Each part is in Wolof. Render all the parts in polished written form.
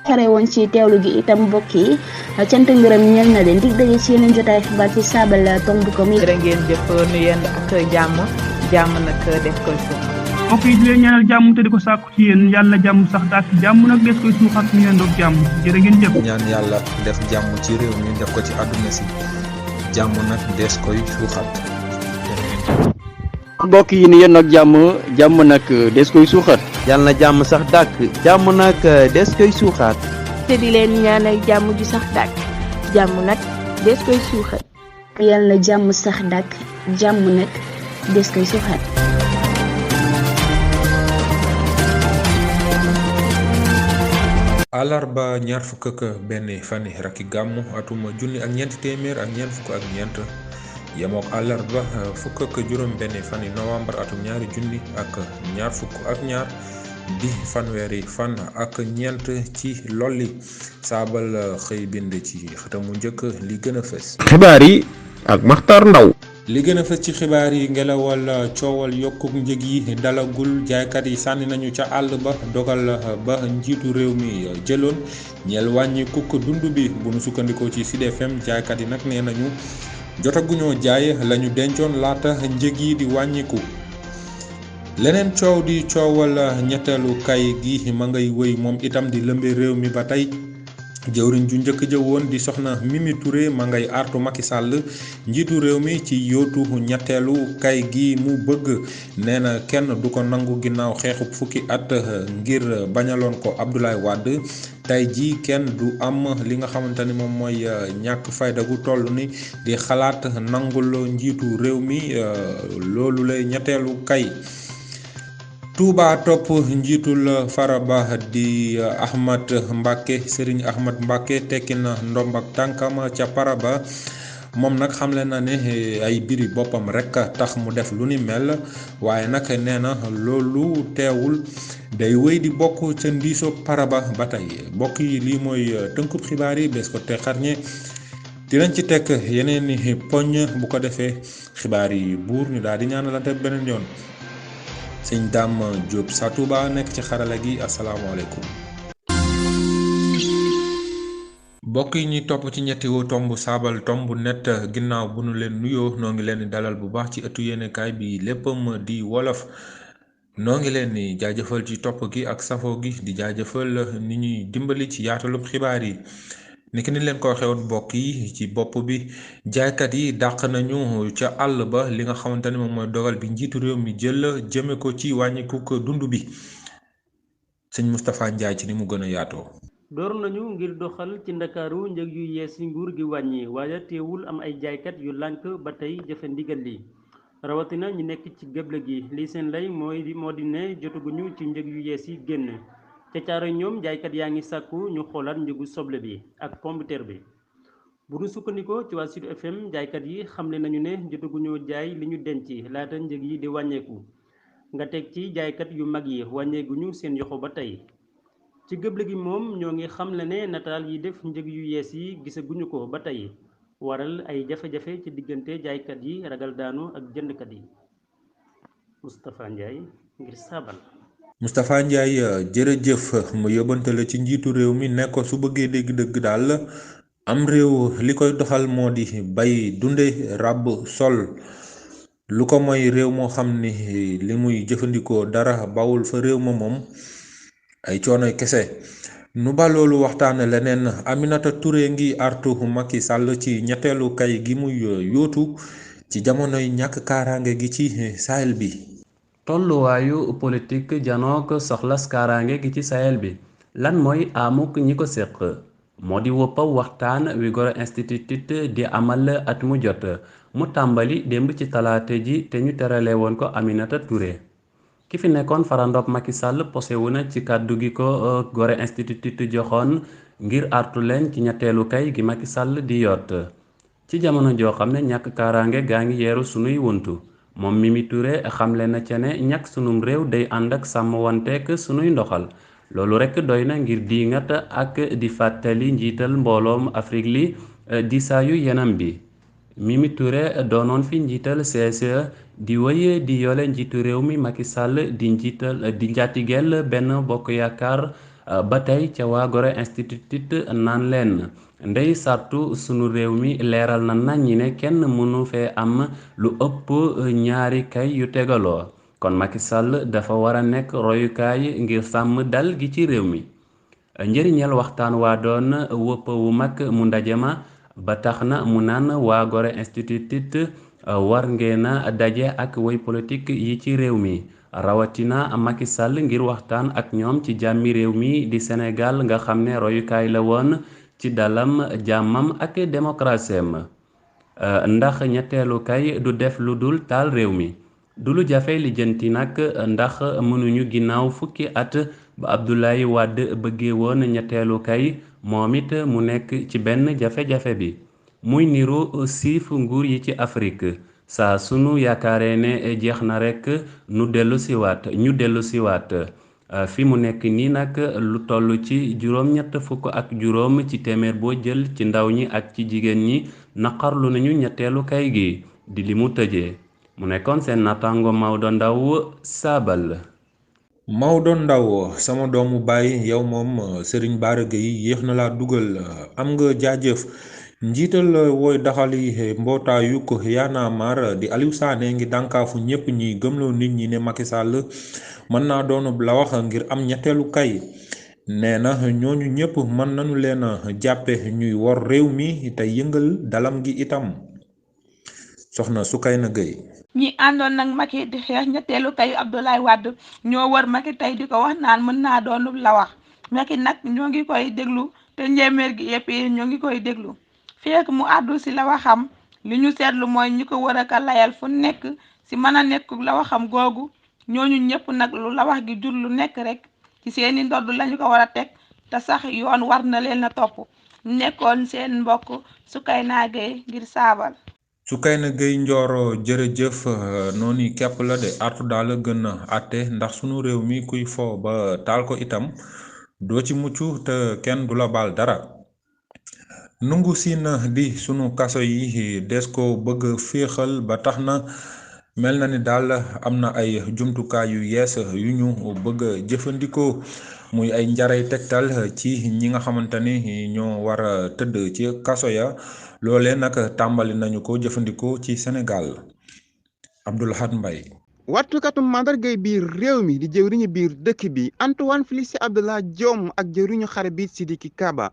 xare woon ci teewlu gi itam mbokk yi cant ngërëm ñeel na leen dig daje ci yeneen jotaay xibaar ci saabal tomb ko mi jërë ngeen jëf nu yend ak jàmm nag def koy suuf mbokk yi di leen ñaanal jàmm te di ko sàkku ci yéen yàlla jàmm sax dàkk jàmm nag des koy suuxat ñu yendoog jàmm jërë ngeen jëf ñaan yàlla def jàmm ci réew mi def ko ci àdduna si jàmm nag des koy suuxat mbokk yi ni yéen nag jàmm nag des koy suuxat yàlla na jàmm sax dàkk jàmm nag des koy suuxaat te di leen ñaanal jàmm ju sax dàkk jàmm nag des koy suuxat yàlla na jàmm sax dàkk jàmm nag des koy suuxat àllarba ñaar fukk ak benn fani rakki gàmmu atuma junni ak ñeenti téeméer ak ñeent fukk ak ñeent yemook àllarba fukk ak juróom benn fani novembre atum ñaari junni ak ñaar fukk ak ñaar di fanweeri fan ak ñeent ci lolli saabal xëy bind ci xëtamu njëkk li gën a fës xibaar yi ak Maxtar Ndaw li gën a fës ci xibaar yi ngelawal coowal yokkuk njëg yi dalagul jaaykat yi sànni nañu ca àll ba dogal ba njiitu réew mi jëloon ñeel wàññi kukk dund bi bu nu sukkandikoo ci Sud FM jaaykat yi nag nee nañu jotaguñoo jaay lañu dencoon laata njëg yi di wàññiku leneen coow di coowal ñetteelu kay gi ma ngay wëy moom itam di lëmbe réew mi ba tey jëwriñ ju njëkk ja woon di soxna Mimi Touré ma ngay artu Macky Sall njiitu réew mi ci yootu ñetteelu kay gi mu bëgg nee na kenn du ko nangu ginnaaw xeexub fukki at ngir bañaloon ko Abdoulaye Wade tey ji kenn du am li nga xamante ni moom mooy ñàkk fayda gu toll ni di xalaat nangul njiitu réew mi loolu lay ñetteelu kay Touba topp njiitul Faraba di Ahmad Mbacke Serigne Ahmad Mbacke tekki na ndomb ak tànkam ca Paraba moom nag xamle na ne ay biri boppam rek tax mu def lu ni mel waaye nag nee na loolu teewul day wéy di bokk ca ndiiso Paraba ba tey bokk yi lii mooy tënkub xibaar yi bés ko te xarñe dinañ ci tekk yeneen i poñ bu ko defee xibaar yi buur ñu daal di ñaanalante beneen yoon sëñ Dame Diop sa Touba nekk ci xarala gi asalaamaaleykum mbokk yi ñuy topp ci ñetti tomb saabal tomb net ginnaaw bu nu leen nuyoo noo ngi leen di dalal bu baax ci ëttu yéenekaay bi léppam di wolof noo ngi leen di jaajëfal ci topp gi ak safoo gi di jaajëfal ni ñuy dimbali ci yaatalub xibaar yi niki ni leen ko waxee woon mbokk yi ci bopp bi jaaykat yi dàq nañu ca àll ba li nga xamante ne moom mooy dogal bi njiitu réew mi jël jëme ko ci wàññiku ko dund bi sëñ Moustapha Ndiaye ci ni mu gën a yaatoo. door nañu ngir doxal ci ndakaaru njëg yu yees yi nguur gi wàññi waaye teewul am ay jaaykat yu lànk ba tey jëfe ndigal li rawatina ñi nekk ci géble gi lii seen lay moo di ne jotaguñu ci njëg yu yees yi génn. ca caaro ñoom jaaykat yaa ngi sàkku ñu xoolaat njëgu soble bi ak pombiteer bi bu nu sukkandikoo ci waa Sud FM jaaykat yi xamle nañu ne jotaguñoo jaay li ñu denc laata njëg yi di wàññeeku nga teg ci jaaykat yu mag yi wàññeeguñu seen yoxo ba tey ci gëble gi moom ñoo ngi xamle ne nataal yi def njëg yu yees yi gisaguñu ko ba tey waral ay jafe-jafe ci diggante jaaykat yi ragal daanu ak jëndkat yi Moustapha Ndiaye ngir saabal Moustapha Ndiaye jërëjëf mu yóbbantale ci njiitu réew mi ne ko su bëggee dégg-dëgg daal am réew li koy doxal moo di bay dunde ràbb sol lu ko mooy réew moo xam ni li muy jëfandikoo dara bawul fa réew ma moom ay coonoy kese nu ba loolu waxtaane leneen Aminata Touré ngi artu Macky Sall ci ñetteelu kay gi muy yóotu ci jamonoy ñàkk kaaraange gi ci Sahel bi tolluwaayu politique janook soxlas kaaraange gi ci Sahel bi lan mooy amuk ñi ko séq moo di woppa waxtaan wi Gora Institute di amal at mu jot mu tàmbali démb ci talaate ji te ñu terale woon ko Aminata Touré ki fi nekkoon farandob Macky Sall posewu na ci kàddu gi ko Gora Institute joxoon ngir artu leen ci ñetteelu kay gi Macky Sall di yott ci jamono joo xam ne ñàkk kaaraange gaa ngi yeeru sunuy wuntu moom Mimi Touré xamle na ca ne ñàkk sunum réew day ànd ak sàmm wanteek sunuy ndoxal loolu rekk doy na ngir diingat ak di fàttali njiital mbooloom Afrique li di saayu yenam bi Mimi Touré doonoon fi njiital CSE di wëye di yole njiitu réew mi Macky Sall di njaatigeel benn bokk yaakaar ba tey ca waa Gorée Institute naan leen ndey sartu sunu réew mi leeral na naññi ne kenn mënu fee am lu ëpp ñaari kay yu tegaloo kon Macky Sall dafa war a nekk royukaay ngir sàmm dal gi ci réew mi njëriñal waxtaan waa doon wëpp wu mag mu ndaje ma ba tax na mu naan waa Gorée Institute war ngeen a daje ak way politique yi ci réew mi rawatina Macky Sall ngir waxtaan ak ñoom ci jàmmi réew mi di Sénégal nga xam ne royukaay la woon ci dalam jàmmam ak démocratie ndax ñetteelu kay du def lu dul taal réew mi du lu jafe lijjanti nag ndax mënuñu ginnaaw fukki at ba Abdoulaye Wade bëggee woon ñetteelu kay moom it mu nekk ci benn jafe-jafe bi muy niru siif nguur yi ci Afrique saa sunu yaakaaree ne jeex na rekk ñu dellu siwaat fi mu nekk nii nag lu toll ci juróom-ñett fukk ak juróom ci téeméer boo jël ci ndaw ñi ak ci jigéen ñi naqarlu nañu ñetteelu kay gi di li mu tëjee mu nekkoon seen natango Maodo Ndaw Saabal. Maodo Ndaw sama doomu baay yow moom Serigne Bara Gueye yéex na laa dugal am nga jaajëf njiital wooy daxali mbootaayu ko Y'en a marre di Aliou Sané ngi dànkaafu ñépp ñi gëmloo nit ñi ne Macky Sall mën naa doonub la wax ngir am ñetteelu kay nee na ñooñu ñépp mën nañu leen a jàppe ñuy wor réew mi te yëngal dalam gi itam soxna Soukayna Gueye. ñi àndoon nag Macky di xeex ñetteelu kayu Abdoulaye Wade ñoo wër Macky tey di ko wax naan mën naa doonub la wax Macky nag ñoo ngi koy déglu te njéeméer gi yëpp ñoo ngi koy déglu fekk mu àddu si la waxam li ñu seetlu mooy ñu ko wër aka layal fu nekk si mën a nekk la waxam googu ñooñu ñëpp nag lu la wax gi jur lu nekk rek ci seeni ndodd lañu ko war a teg te sax yoon war na leen a topp nekkoon seen mbokk Soukayna Gueye ngir Saabal. Soukayna Gueye Ndioro jërëjëf noonu képp la de artu daal la gën a àtte ndax sunu réew mi kuy fo ba taal ko itam doo ci mucc te kenn du la baal dara nungu siin di sunu kaso yi des ko bëgg féexal ba tax na mel na ni daal am na ay jumtukaay yu yees yu ñu bëgg a jëfandikoo muy ay njaray tegtal ci ñi nga xamante ni ñoo war a tëdd ci kaso ya loolee nag tàmbali nañu ko jëfandikoo ci Sénégal Abdoulahad Mbaye. wattukatu mandargay biir réew mi di jëwriñu biir dëkk bi Antoine Félix Abdallah Diome ak jëwriñu xare bi Sidiki Kaba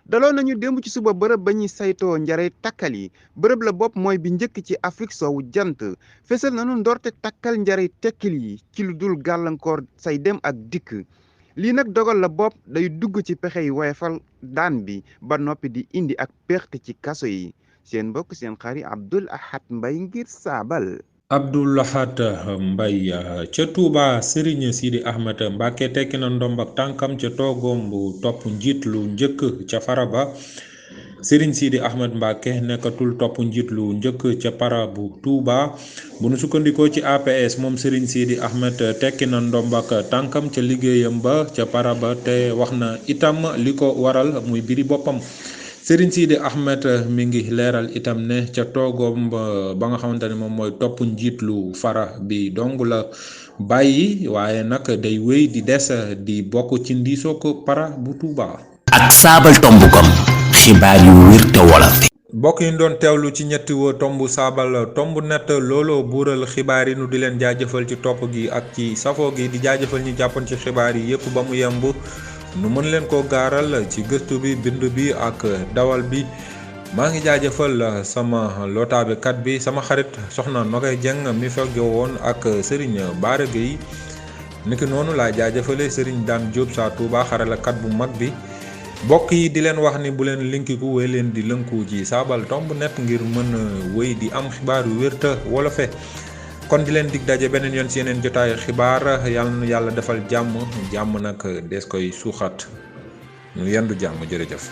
daloo nañu démb ci suba bërëb ba ñuy saytoo njaray takkal yi bërëb la bopp mooy bi njëkk ci Afrique soowu jant fesal nañu ndorte takkal njaray tekkil yi ci lu dul gàllankoor say dem ak dikk lii nag dogal la bopp day dugg ci pexe yi woyefal daan bi ba noppi di indi ak perte ci kaso yi seen mbokk seen xarit Abdoulahad Mbaye ngir Saabal. Abdoulahad Mbaye ca Touba Serigne Sidi Ahmed Mbacké tekki na ndomb ak tànkam ca toogoom bu topp njiit lu njëkk ca Faraba Serigne Sidi Ahmed Mbacké nekkatul topp njiit lu njëkk ca para bu Touba bu nu sukkandikoo ci APS moom Serigne Sidi Ahmed tekki na ndomb ak tànkam ca liggéeyam ba ca Faraba te wax na itam li ko waral muy biri boppam Serigne Sidi Ahmed mi ngi leeral itam ne ca toogoom ba nga xamante ne moom mooy topp njiit lu fara bi dong la bàyyi waaye nag day wéy di des di bokk ci ndiisoog para bu Touba. ak Saabal tomb kom xibaar yu wér te wolof. mbokk yi doon teewlu ci ñetti tomb Saabal tomb net looloo buural xibaar yi nu di leen jaajëfal ci topp gi ak ci safoo gi di jaajëfal ñi jàppoon ci xibaar yi yépp ba mu yemb. nu mën leen ko gaaral ci gëstu bi bind bi ak dawal bi maa ngi jaajëfal sama lotaabekat bi sama xarit soxna Nogay Jeng mi fegge woon ak Serigne Bara Gueye niki noonu laa jaajëfale Serigne Dame Diop saa Touba xaralakat bu mag bi mbokk yi di leen wax ni bu leen linkiku wéy leen di lënku ci Saabal tomb net ngir mën a wéy di am xibaar yu wér te wolofe kon di leen dig daje beneen yoon si yeneen jotaayu xibaar yàlla na yàlla defal jàmm nag des koy suuxat ñu yendu jàmm jërëjëf